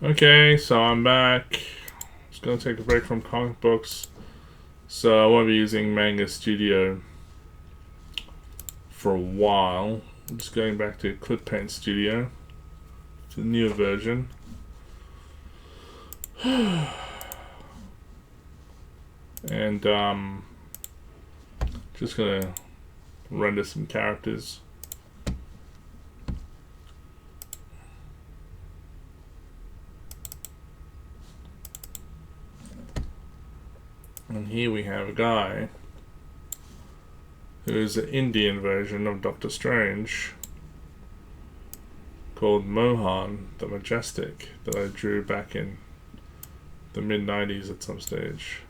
Okay, so I'm back. Just gonna take a break from comic books. So I won't be using Manga Studio for a while. I'm just going back to Clip Paint Studio. It's a newer version. And just gonna render some characters. And here we have a guy who is an Indian version of Doctor Strange called Mohan, the Majestic, that I drew back in the mid-90s at some stage.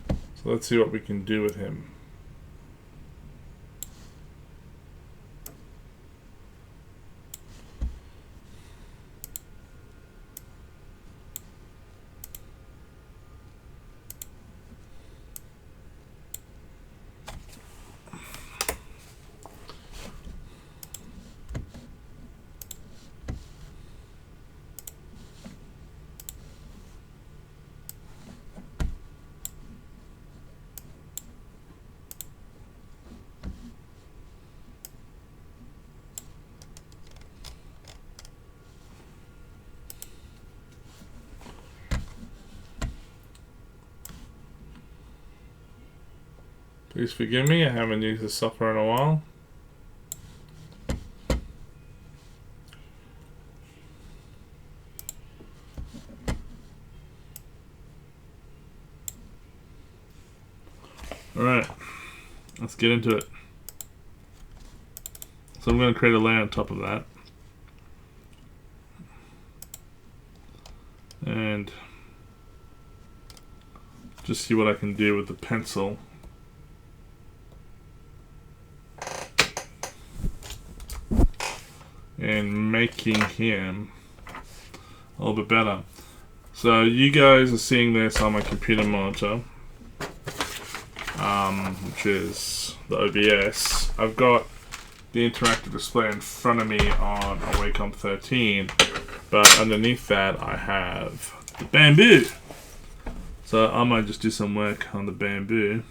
So let's see what we can do with him. Please forgive me, I haven't used this software in a while. Alright, let's get into it. So I'm going to create a layer on top of that. And just see what I can do with the pencil. And making him a little bit better. So you guys are seeing this on my computer monitor, which is the OBS. I've got the interactive display in front of me on a Wacom 13, but underneath that I have the bamboo. So I might just do some work on the bamboo,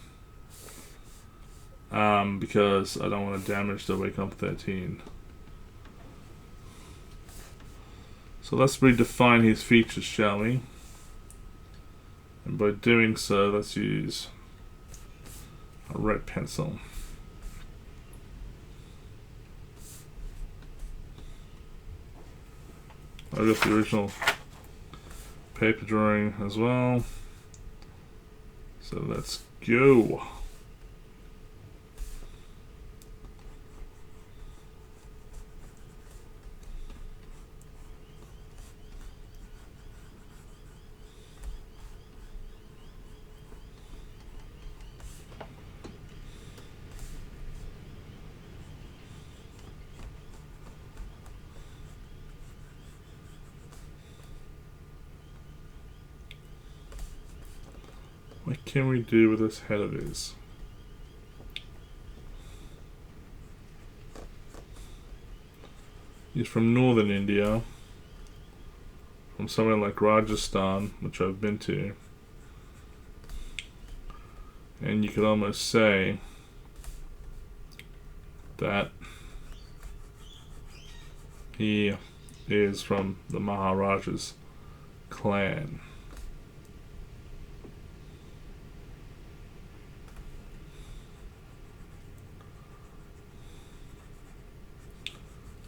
because I don't want to damage the Wacom 13. So let's redefine his features, shall we? And by doing so, let's use a red pencil. I've got the original paper drawing as well. So let's go. What can we do with this head of his? He's from northern India, from somewhere like Rajasthan, which I've been to. And you could almost say that he is from the Maharaja's clan.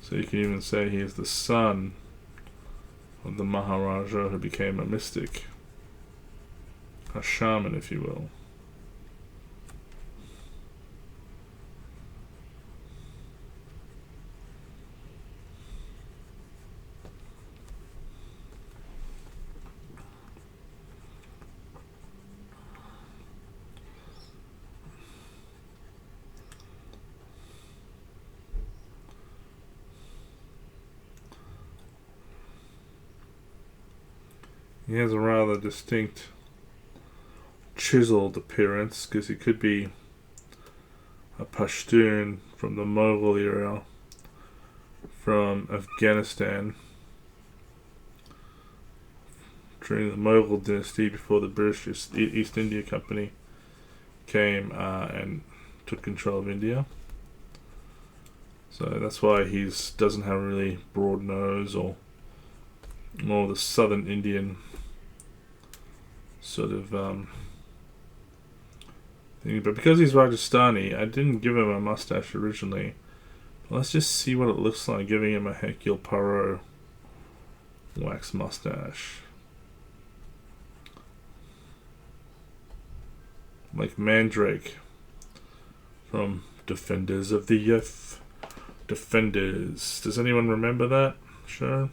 So you can even say he is the son of the Maharaja who became a mystic, a shaman, if you will. He has a rather distinct chiseled appearance, because he could be a Pashtun from the Mughal era, from Afghanistan, during the Mughal dynasty before the British East India Company came and took control of India. So that's why he doesn't have a really broad nose, or more the southern Indian sort of thing. But because he's Rajasthani, I didn't give him a mustache originally. But let's just see what it looks like giving him a Hercule Poirot wax mustache. Like Mandrake from Defenders of the Earth. Defenders. Does anyone remember that? Sure.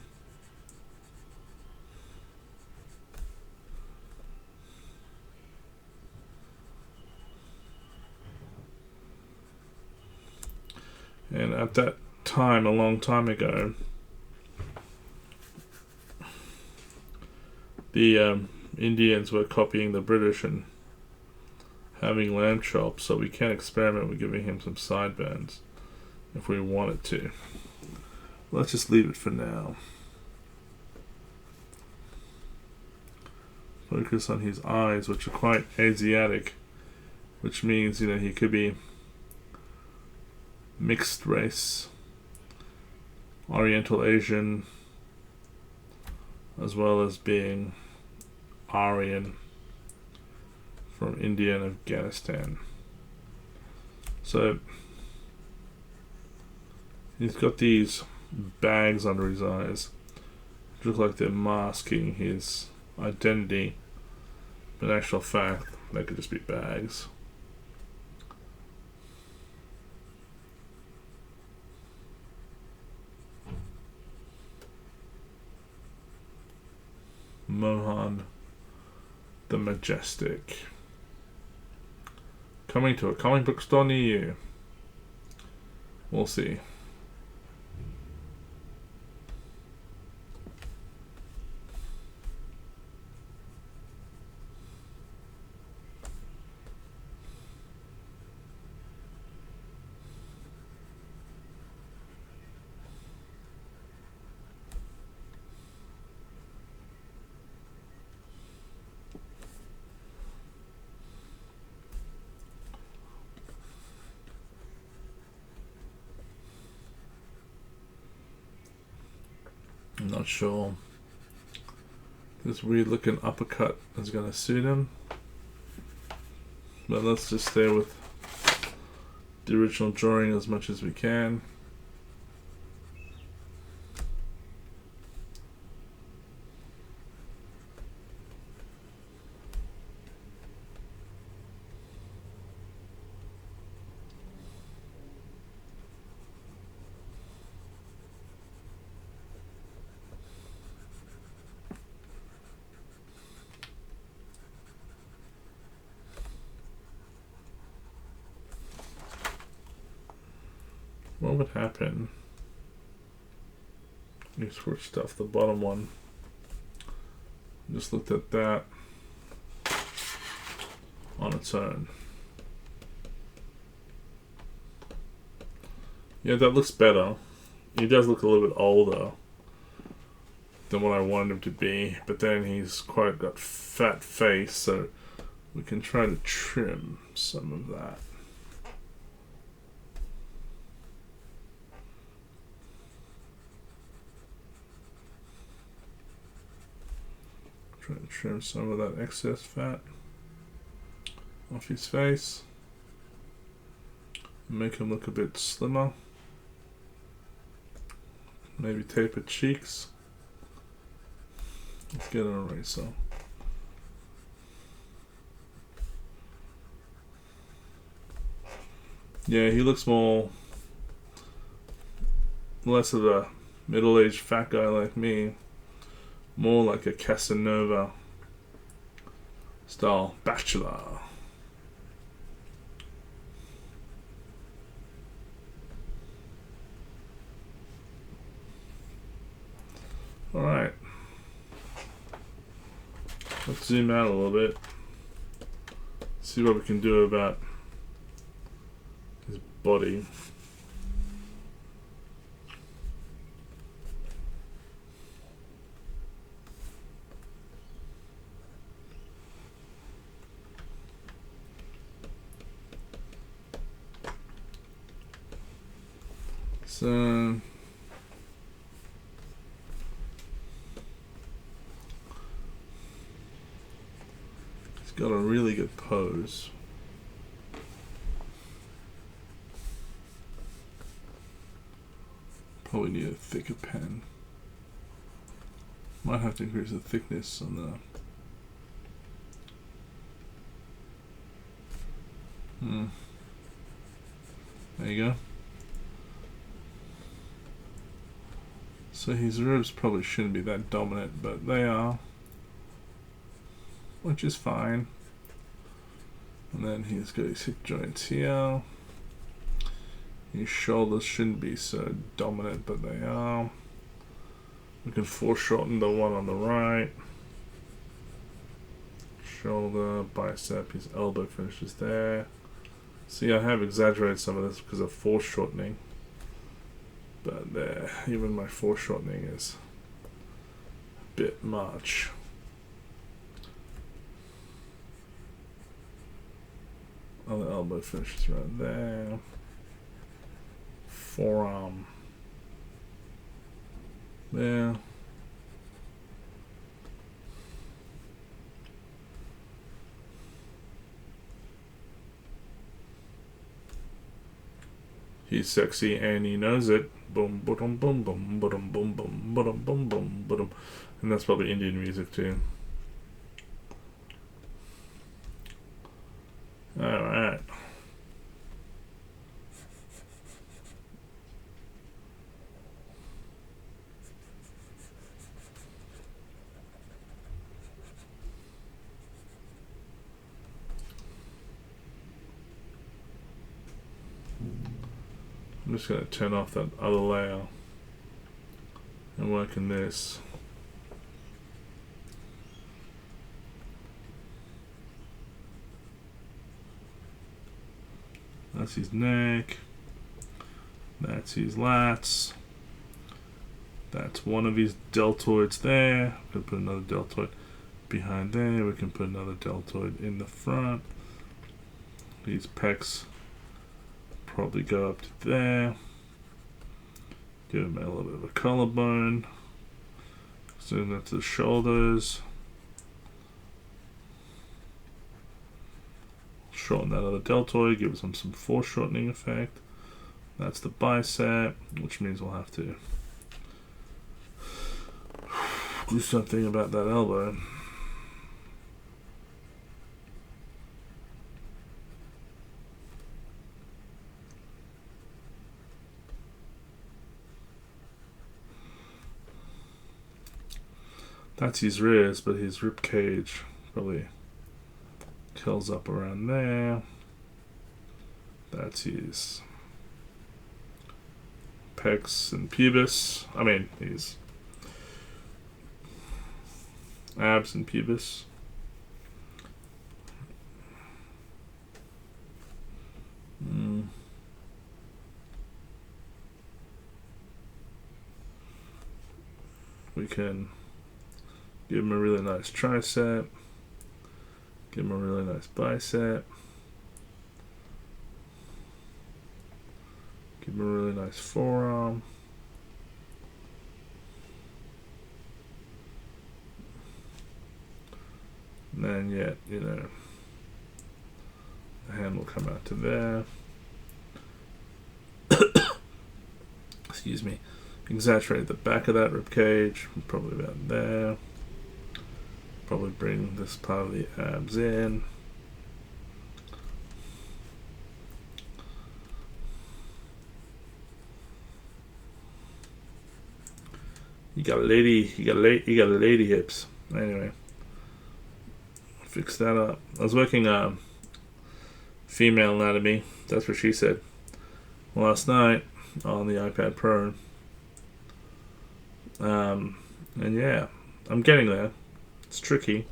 And at that time, a long time ago, the Indians were copying the British and having lamb chops, so we can experiment with giving him some sideburns if we wanted to. Let's just leave it for now. Focus on his eyes, which are quite Asiatic, which means, he could be mixed race, Oriental Asian, as well as being Aryan from India and Afghanistan. So he's got these bags under his eyes, which look like they're masking his identity, but in actual fact, they could just be bags. Mohan, the Majestic. Coming to a comic book store near you. We'll see. I'm not sure. This weird looking uppercut is going to suit him. But let's just stay with the original drawing as much as we can. What would happen? You switched off the bottom one. Just looked at that on its own. Yeah, that looks better. He does look a little bit older than what I wanted him to be, but then he's quite got fat face, so we can try to trim some of that. Try to trim some of that excess fat off his face. Make him look a bit slimmer. Maybe taper cheeks. Let's get an eraser. Yeah, he looks less of a middle-aged fat guy like me. More like a Casanova style bachelor. Alright. Let's zoom out a little bit. See what we can do about his body. So he's got a really good pose. Probably need a thicker pen. Might have to increase the thickness on the... There you go. So his ribs probably shouldn't be that dominant, but they are. Which is fine. And then he's got his hip joints here. His shoulders shouldn't be so dominant, but they are. We can foreshorten the one on the right. Shoulder, bicep, his elbow finishes there. See, I have exaggerated some of this because of foreshortening. But there, even my foreshortening is a bit much. Other elbow finishes right there. Forearm. There. He's sexy and he knows it. Boom, boom, boom, boom, boom, boom, boom, boom, boom, boom, boom. And that's probably Indian music too. Alright. I'm just going to turn off that other layer and work in this. That's his neck. That's his lats. That's one of his deltoids there. We can put another deltoid behind there. We can put another deltoid in the front. These pecs probably go up to there. Give him a little bit of a collarbone. Zoom that to the shoulders. Shorten that other deltoid, give him some foreshortening effect. That's the bicep, which means we'll have to do something about that elbow. That's his rears, but his rib cage probably curls up around there. That's his pecs and pubis. I mean, his abs and pubis. We can give him a really nice tricep. Give him a really nice bicep. Give him a really nice forearm. And then yet, you know, the hand will come out to there. Excuse me. Exaggerate the back of that rib cage, probably about there. Probably bring this part of the abs in. You got lady hips. Anyway, fix that up. I was working female anatomy. That's what she said last night on the iPad Pro. And yeah, I'm getting there. It's tricky.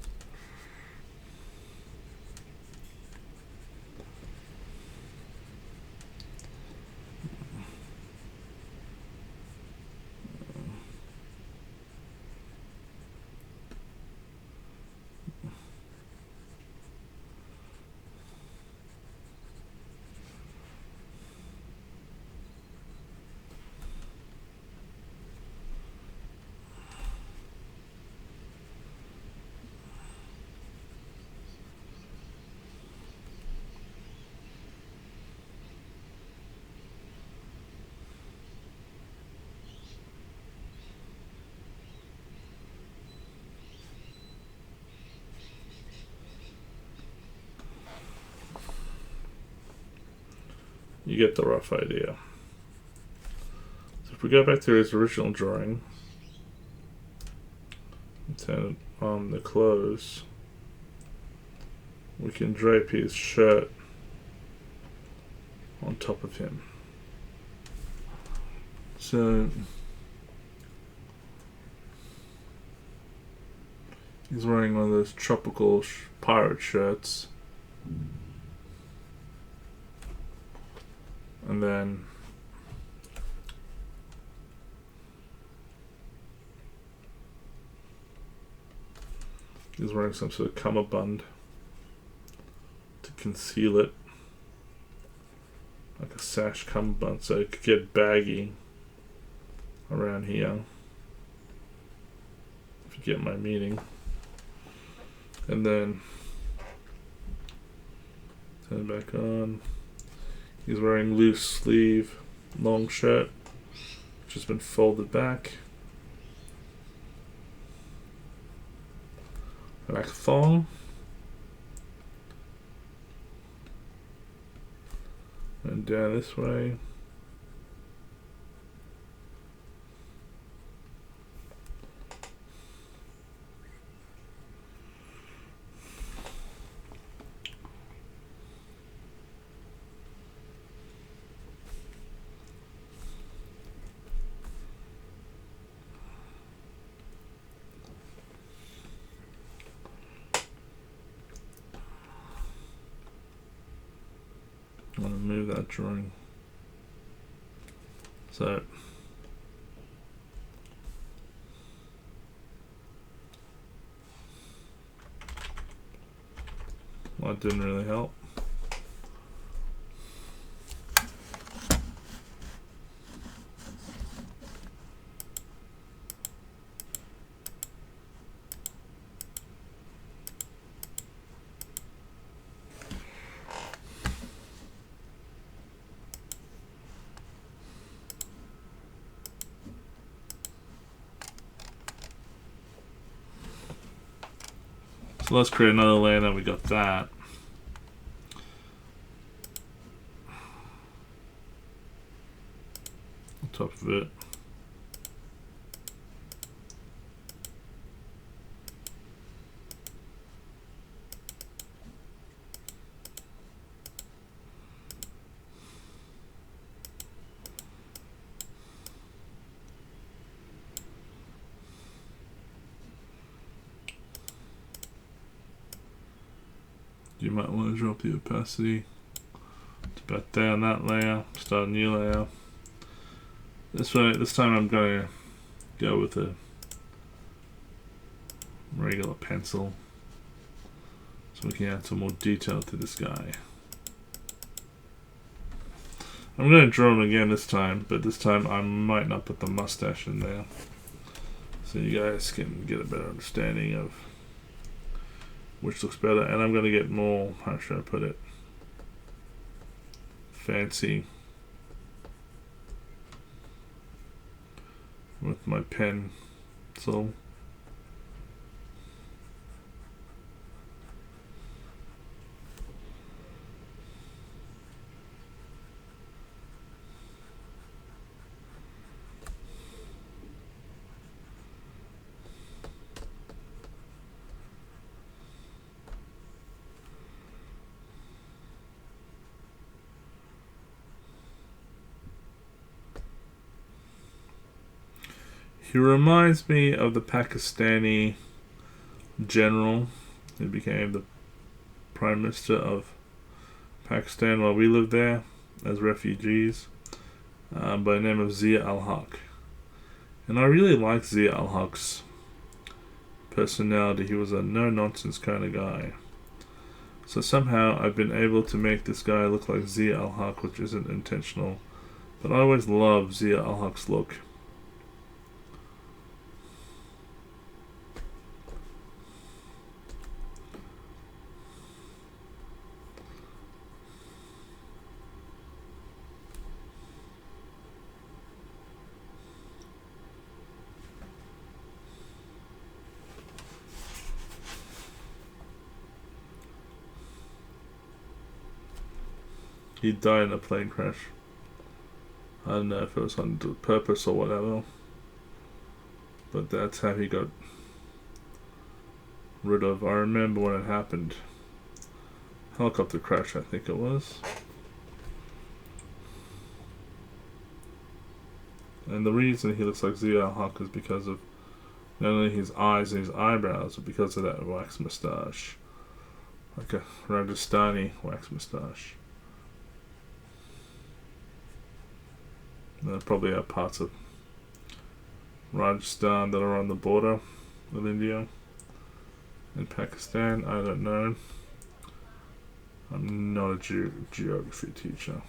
you get the rough idea. So if we go back to his original drawing, and turn it on the clothes, we can drape his shirt on top of him. So he's wearing one of those tropical pirate shirts. And then he's wearing some sort of cummerbund to conceal it, like a sash cummerbund, so it could get baggy around here, if you get my meaning. And then turn it back on. He's wearing loose sleeve, long shirt, which has been folded back. Black thong. And down this way. I want to move that drawing. So that didn't really help. So let's create another layer. Now we got that. On top of it. You might want to drop the opacity to about there on that layer, start a new layer. This time I'm going to go with a regular pencil so we can add some more detail to this guy. I'm going to draw him again this time, but this time I might not put the mustache in there, so you guys can get a better understanding of which looks better. And I'm going to get more, how should I put it, fancy with my pen. So he reminds me of the Pakistani general who became the Prime Minister of Pakistan while we lived there as refugees, by the name of Zia al-Haq. And I really liked Zia al-Haq's personality. He was a no-nonsense kind of guy. So somehow I've been able to make this guy look like Zia al-Haq, which isn't intentional. But I always loved Zia al-Haq's look. he died in a plane crash. I don't know if it was on purpose or whatever, but that's how he got rid of. I remember when it happened. Helicopter crash, I think it was. And the reason he looks like Zia Hawk is because of not only his eyes and his eyebrows, but because of that wax moustache. Like a Rajasthani wax moustache. There probably are parts of Rajasthan that are on the border of India and Pakistan. I don't know. I'm not a geography teacher.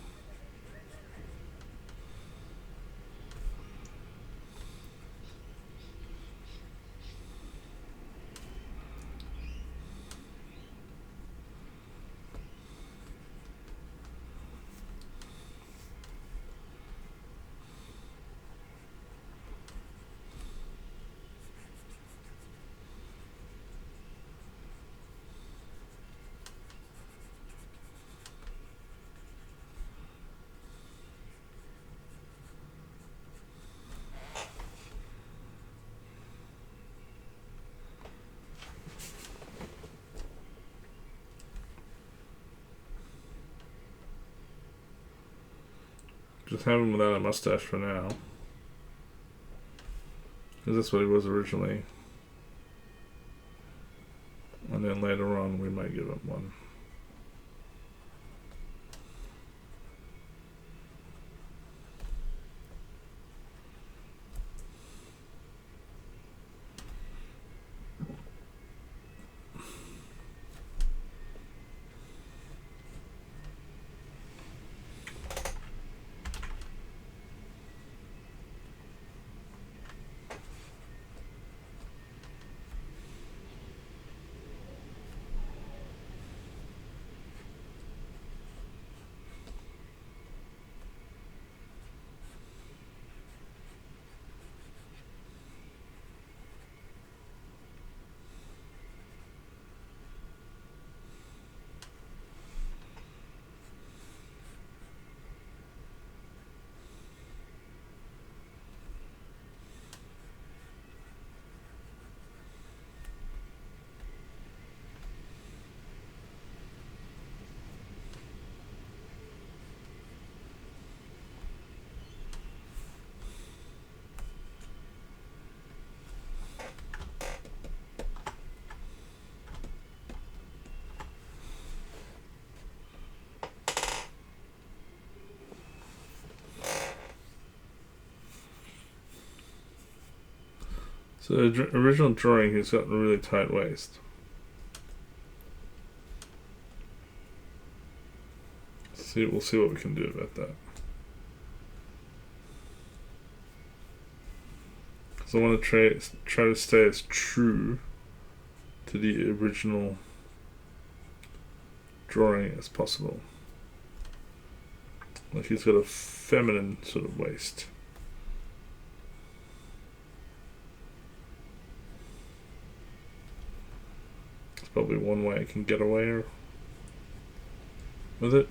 Just have him without a mustache for now. Because that's what he was originally. And then later on we might give him one. So the original drawing, he's got a really tight waist. We'll see what we can do about that. Because I want to try to stay as true to the original drawing as possible. Like he's got a feminine sort of waist. It's probably one way I can get away with it.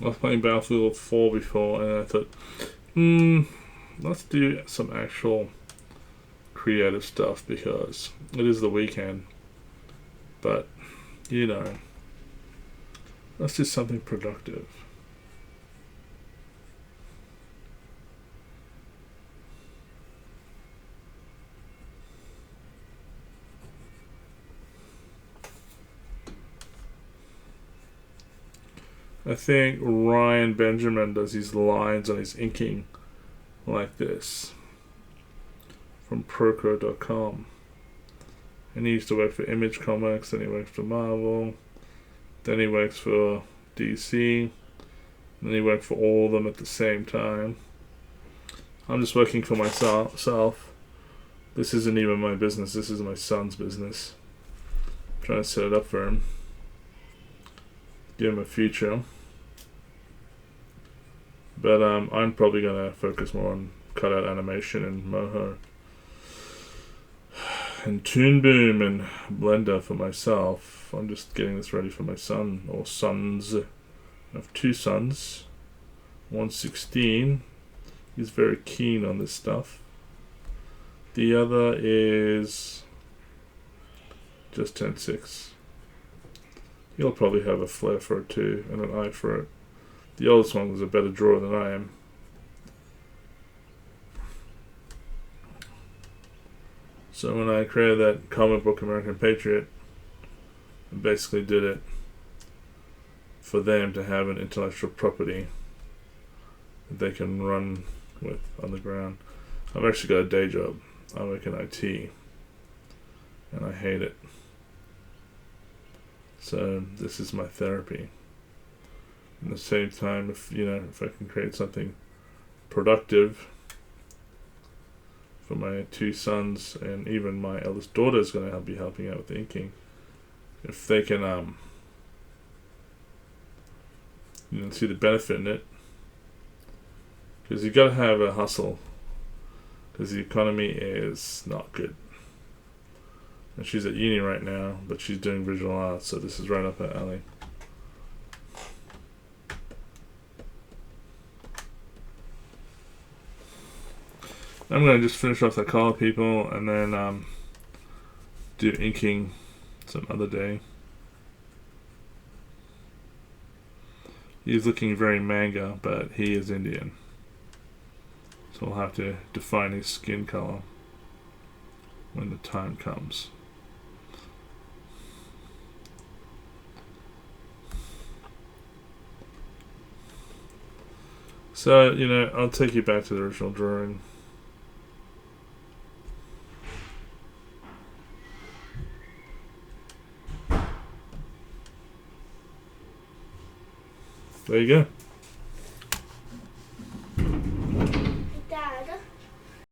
I was playing Battlefield 4 before, and I thought, let's do some actual creative stuff because it is the weekend. But, you know, let's do something productive. I think Ryan Benjamin does his lines on his inking like this from Proco.com. And he used to work for Image Comics, then he worked for Marvel, then he works for DC, and then he worked for all of them at the same time. I'm just working for myself. This isn't even my business, this is my son's business. I'm trying to set it up for him. Give him a future. But I'm probably going to focus more on cutout animation and Mohan and Toon Boom and Blender for myself. I'm just getting this ready for my son or sons. I have two sons. One's 16. He's very keen on this stuff. The other is just turned 6. He'll probably have a flair for it too and an eye for it. The oldest one was a better drawer than I am. So when I created that comic book American Patriot, I basically did it for them to have an intellectual property that they can run with on the ground. I've actually got a day job. I work in IT, and I hate it. So this is my therapy. At the same time, if I can create something productive for my two sons, and even my eldest daughter is going to be helping out with the inking. If they can, see the benefit in it, because you got to have a hustle, because the economy is not good. And she's at uni right now, but she's doing visual arts, so this is right up her alley. I'm going to just finish off the color people and then do inking some other day. He's looking very manga, but he is Indian. So we'll have to define his skin color when the time comes. So, I'll take you back to the original drawing. There you go.